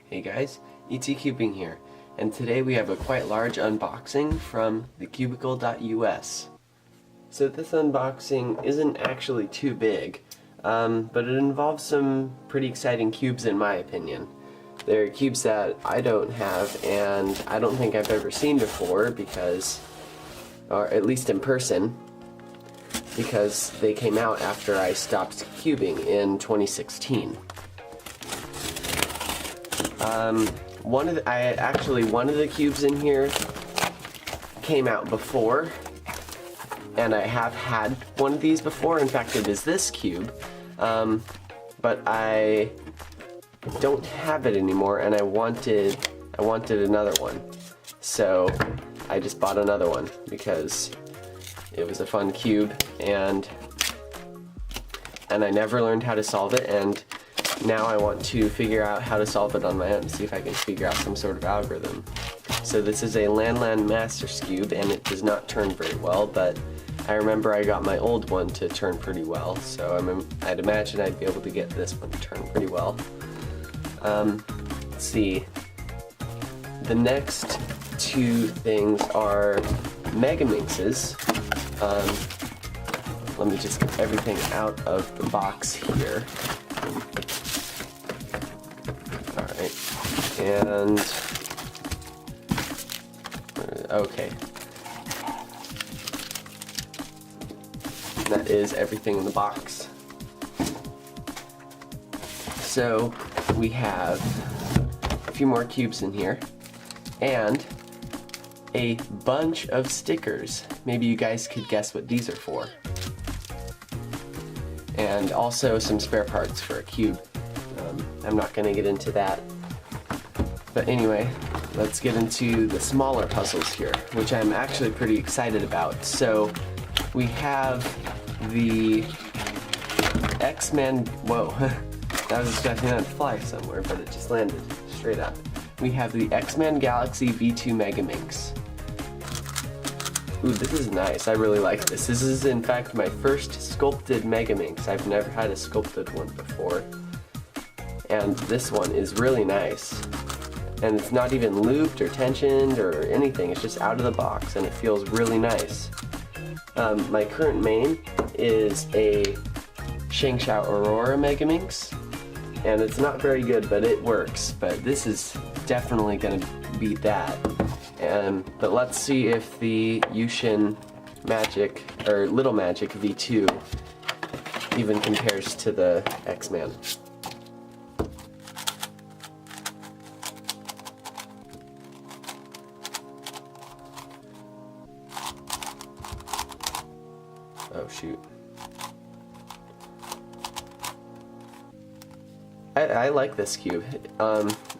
Hey guys, Cubing here, and today we have a quite large unboxing from thecubicle.us. So this unboxing isn't actually too big, but it involves some pretty exciting cubes in my opinion. They're cubes that I don't have and I don't think I've ever seen before because, or at least in person, because they came out after I stopped cubing in 2016. One of the cubes in here came out before, and I have had one of these before. In fact, it is this cube, but I don't have it anymore, and I wanted another one, so I just bought another one because it was a fun cube, and I never learned how to solve it, and now I want to figure out how to solve it on my own, see if I can figure out some sort of algorithm. So this is a Landland Masters cube, and it does not turn very well, but I remember I got my old one to turn pretty well, so I'd imagine I'd be able to get this one to turn pretty well. Let's see. The next two things are megaminxes. Let me just get everything out of the box here. Alright, and okay. That is everything in the box. So we have a few more cubes in here and a bunch of stickers. Maybe you guys could guess what these are for. And also some spare parts for a cube. I'm not going to get into that. But anyway, let's get into the smaller puzzles here, which I'm actually pretty excited about. So we have the X-Men, whoa, I was expecting that to fly somewhere, but it just landed straight up. We have the X-Men Galaxy V2 Megaminx. Ooh, this is nice. I really like this. This is in fact my first sculpted Megaminx. I've never had a sculpted one before. And this one is really nice. And it's not even looped or tensioned or anything. It's just out of the box and it feels really nice. My current main is a Shang-Shao Aurora Megaminx. And it's not very good, but it works. But this is definitely going to beat that. But let's see if the Yushin Magic, or Little Magic V2 even compares to the X-Man. Oh shoot. I like this cube.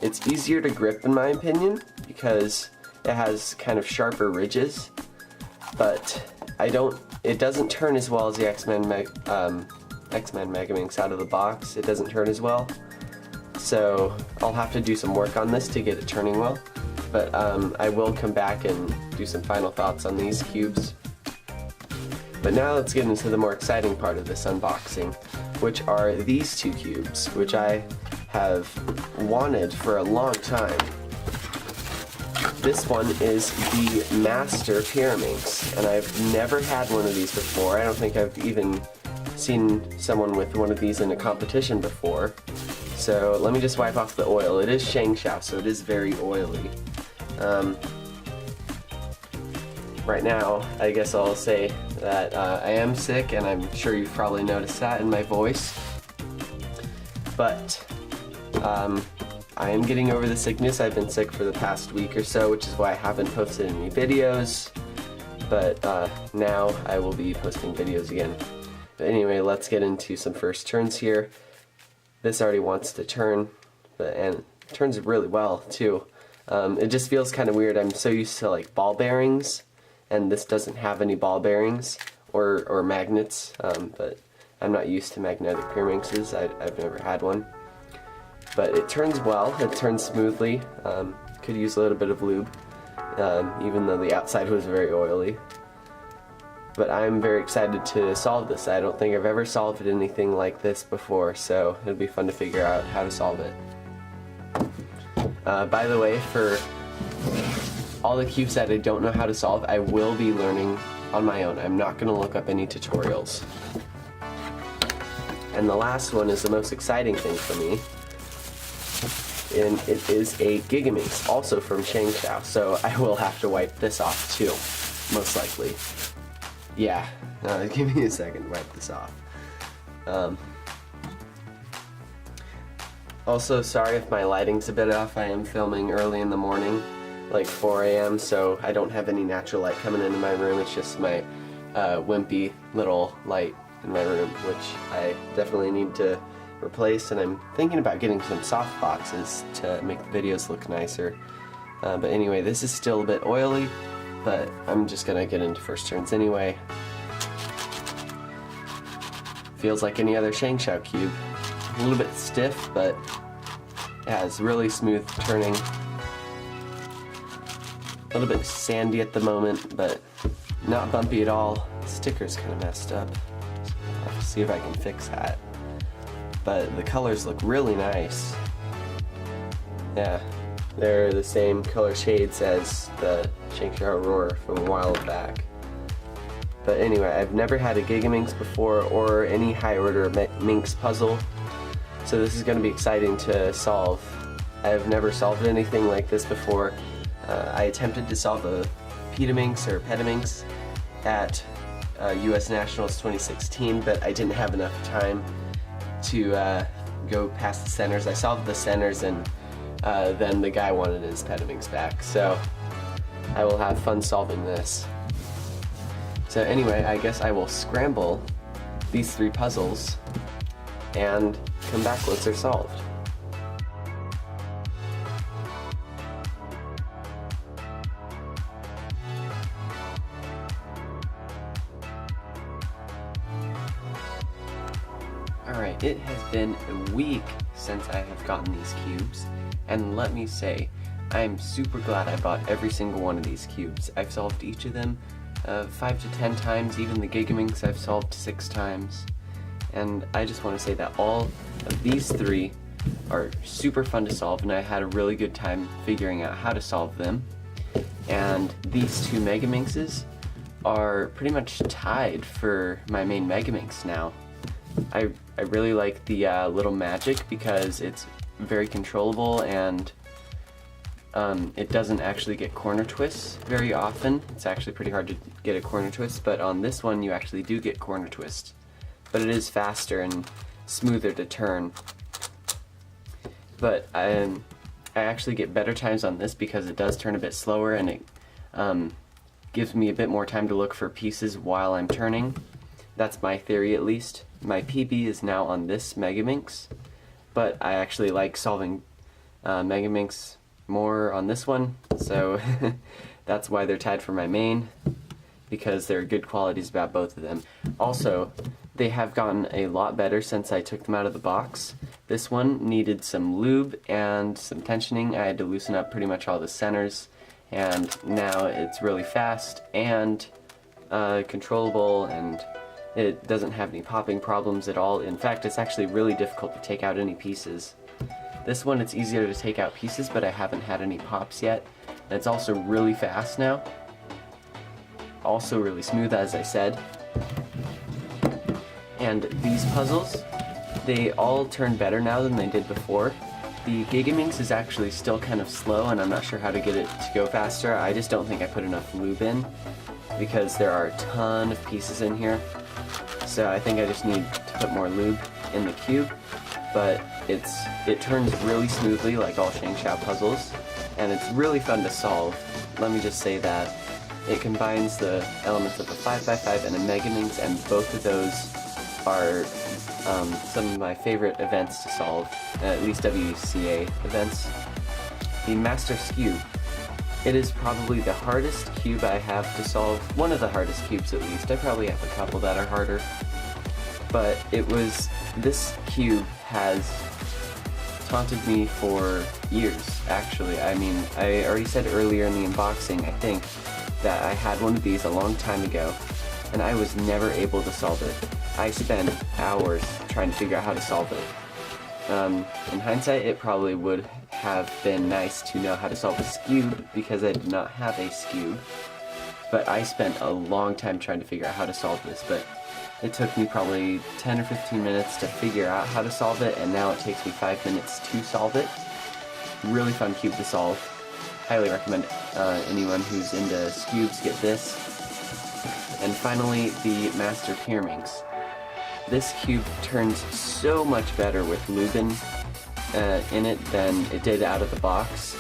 It's easier to grip in my opinion because it has kind of sharper ridges, but it doesn't turn as well as the X-Men Megaminx out of the box. It doesn't turn as well, so I'll have to do some work on this to get it turning well, but I will come back and do some final thoughts on these cubes. But now let's get into the more exciting part of this unboxing, which are these two cubes, which I have wanted for a long time. This one is the Master Pyraminx, and I've never had one of these before. I don't think I've even seen someone with one of these in a competition before. So let me just wipe off the oil. It is Shang-Shao, so it is very oily. Right now, I guess I'll say that I am sick, and I'm sure you've probably noticed that in my voice. But I am getting over the sickness. I've been sick for the past week or so, which is why I haven't posted any videos. But now I will be posting videos again. But anyway, let's get into some first turns here. This already wants to turn, and it turns really well too. It just feels kind of weird. I'm so used to like ball bearings, and this doesn't have any ball bearings or magnets, but I'm not used to magnetic Pyraminxes. I've never had one. But it turns well, it turns smoothly. Could use a little bit of lube, even though the outside was very oily. But I'm very excited to solve this. I don't think I've ever solved anything like this before, so it'll be fun to figure out how to solve it. By the way, for all the cubes that I don't know how to solve, I will be learning on my own. I'm not going to look up any tutorials. And the last one is the most exciting thing for me, and it is a Gigaminx, also from Shangshao, so I will have to wipe this off too, most likely. Yeah, give me a second to wipe this off. Also, sorry if my lighting's a bit off. I am filming early in the morning, like 4 a.m., so I don't have any natural light coming into my room. It's just my wimpy little light in my room, which I definitely need to replace, and I'm thinking about getting some soft boxes to make the videos look nicer. But anyway, this is still a bit oily, but I'm just gonna get into first turns anyway. Feels like any other Shangshao cube. A little bit stiff, but it has really smooth turning. A little bit sandy at the moment, but not bumpy at all. The sticker's kind of messed up. I'll have to see if I can fix that. But the colors look really nice. Yeah, they're the same color shades as the Shangshao Aurora from a while back. But anyway, I've never had a Gigaminx before or any high order Minx puzzle, so this is going to be exciting to solve. I've never solved anything like this before. I attempted to solve a Petaminx or Petaminx at US Nationals 2016, but I didn't have enough time to go past the centers. I solved the centers, and then the guy wanted his Petaminx back, so I will have fun solving this. So anyway, I guess I will scramble these 3 puzzles and come back once they're solved. Alright, it has been a week since I have gotten these cubes, and let me say, I'm super glad I bought every single one of these cubes. I've solved each of them 5 to 10 times, even the Gigaminx I've solved 6 times. And I just want to say that all of these 3 are super fun to solve, and I had a really good time figuring out how to solve them. And these 2 megaminxes are pretty much tied for my main megaminx now. I really like the little magic because it's very controllable, and it doesn't actually get corner twists very often. It's actually pretty hard to get a corner twist, but on this one you actually do get corner twists. But it is faster and smoother to turn. But I actually get better times on this because it does turn a bit slower, and it gives me a bit more time to look for pieces while I'm turning. That's my theory, at least. My PB is now on this megaminx, but I actually like solving megaminx more on this one, so that's why they're tied for my main, because there are good qualities about both of them. Also, they have gotten a lot better since I took them out of the box. This one needed some lube and some tensioning. I had to loosen up pretty much all the centers, and now it's really fast and controllable, and it doesn't have any popping problems at all. In fact, it's actually really difficult to take out any pieces. This one, it's easier to take out pieces, but I haven't had any pops yet. And it's also really fast now. Also really smooth, as I said. And these puzzles, they all turn better now than they did before. The Gigaminx is actually still kind of slow, and I'm not sure how to get it to go faster. I just don't think I put enough lube in, because there are a ton of pieces in here. So I think I just need to put more lube in the cube, but it turns really smoothly like all Shangshao puzzles, and it's really fun to solve. Let me just say that. It combines the elements of a 5x5 and a megaminx, and both of those are some of my favorite events to solve, at least WCA events. The Master's Cube. It is probably the hardest cube I have to solve. One of the hardest cubes, at least. I probably have a couple that are harder. But this cube has taunted me for years, actually. I mean, I already said earlier in the unboxing, I think, that I had one of these a long time ago, and I was never able to solve it. I spent hours trying to figure out how to solve it. In hindsight, it probably would have been nice to know how to solve this cube because I did not have a cube. But I spent a long time trying to figure out how to solve this, but it took me probably 10 or 15 minutes to figure out how to solve it, and now it takes me 5 minutes to solve it. Really fun cube to solve. Highly recommend anyone who's into cubes get this. And finally, the Master Pyraminx. This cube turns so much better with Lubin in it than it did out of the box.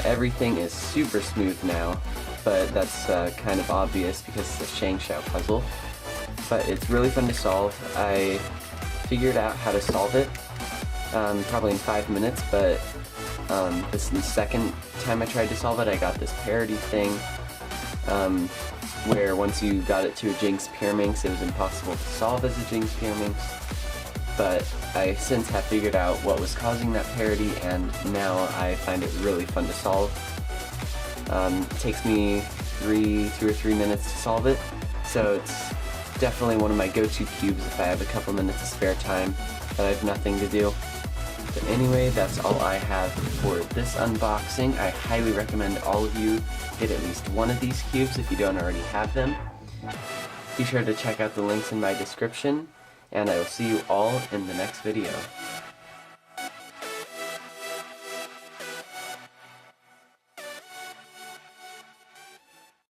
Everything is super smooth now, but that's kind of obvious because it's a Shangshao puzzle. But it's really fun to solve. I figured out how to solve it probably in 5 minutes, but this is the second time I tried to solve it. I got this parody thing where once you got it to a Jinx Pyraminx, it was impossible to solve as a Jinx Pyraminx. But I since have figured out what was causing that parody, and now I find it really fun to solve. It takes me 2 or 3 minutes to solve it, so it's definitely one of my go-to cubes if I have a couple minutes of spare time that I have nothing to do. But anyway, that's all I have for this unboxing. I highly recommend all of you get at least one of these cubes if you don't already have them. Be sure to check out the links in my description, and I will see you all in the next video.